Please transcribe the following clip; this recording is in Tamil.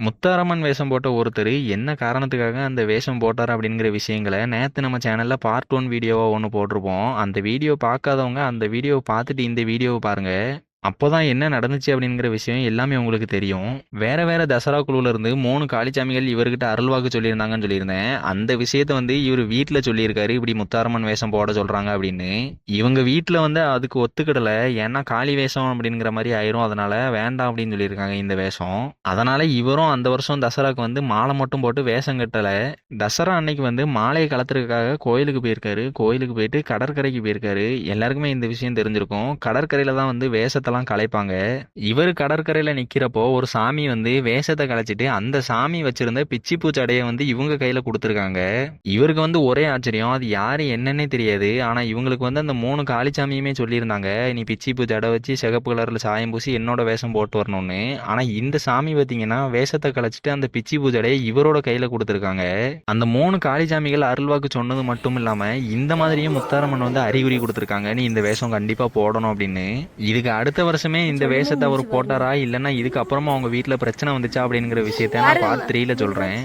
முத்தாரம்மன் வேஷம் போட்ட ஒருத்தர் என்ன காரணத்துக்காக அந்த வேஷம் போட்டார் அப்படிங்கிற விஷயங்களை நேற்று நம்ம சேனலில் பார்ட் 1 வீடியோவாக ஒன்று போட்டிருப்போம். அந்த வீடியோ பார்க்காதவங்க அந்த வீடியோவை பார்த்துட்டு இந்த வீடியோவை பாருங்கள். அப்போதான் என்ன நடந்துச்சு அப்படிங்கிற விஷயம் எல்லாமே உங்களுக்கு தெரியும். வேற வேற தசரா குழுல இருந்து 3 காளிச்சாமிகள் இவர்கிட்ட அருள்வாக்கு சொல்லியிருந்தாங்கன்னு சொல்லியிருந்தேன். அந்த விஷயத்த இவர் வீட்டில் சொல்லியிருக்காரு, இப்படி முத்தாரம்மன் வேஷம் போட சொல்றாங்க அப்படின்னு. இவங்க வீட்டில் அதுக்கு ஒத்துக்கிடல. ஏன்னா காளி வேஷம் அப்படிங்கிற மாதிரி ஆயிரும், அதனால வேண்டாம் அப்படின்னு சொல்லியிருக்காங்க இந்த வேஷம். அதனால இவரும் அந்த வருஷம் தசராக்கு மாலை மட்டும் போட்டு வேஷம் கட்டல. தசரா அன்னைக்கு மாலையை கலத்துறதுக்காக கோயிலுக்கு போயிருக்காரு. கோயிலுக்கு போயிட்டு கடற்கரைக்கு போயிருக்காரு. எல்லாருக்குமே இந்த விஷயம் தெரிஞ்சிருக்கும். கடற்கரையில தான் வேஷத்தை கலைப்பாங்க. இவர் கடற்கரையில நிக்கிறப்போ ஒரு சாமி வேஷத்தை கலைச்சிட்டு அந்த சாமி வச்சிருந்த பிச்சி பூச்சடைய இவங்க கையில கொடுத்துருக்காங்க. இவருக்கு ஒரே ஆச்சரியம், அது யாரு என்னன்னே தெரியாது. ஆனா இவங்களுக்கு அந்த 3 காளிச்சாமியுமே சொல்லியிருந்தாங்க, நீ பிச்சி பூச்சடை வச்சு சிகப்பு கலர்ல சாயம் பூசி என்னோட வேஷம் போட்டு வரணும்னு. ஆனா இந்த சாமி பாத்தீங்கன்னா வேஷத்தை கலைச்சிட்டு அந்த பிச்சி பூச்சடைய இவரோட கையில கொடுத்துருக்காங்க. அந்த 3 காளிச்சாமிகள் அருள்வாக்கு சொன்னது மட்டும் இல்லாம இந்த மாதிரியும் முத்தாரம்மன் அறிகுறி கொடுத்துருக்காங்க, நீ இந்த வேஷம் கண்டிப்பா போடணும் அப்படின்னு. இதுக்கு அடுத்த வருஷமே இந்த வேஷத்தை அவர் போட்டாரா இல்லைன்னா இதுக்கு அப்புறமா அவங்க வீட்டில் பிரச்சனை வந்துச்சா அப்படிங்கிற விஷயத்த நான் பார்ட் 3ல சொல்றேன்.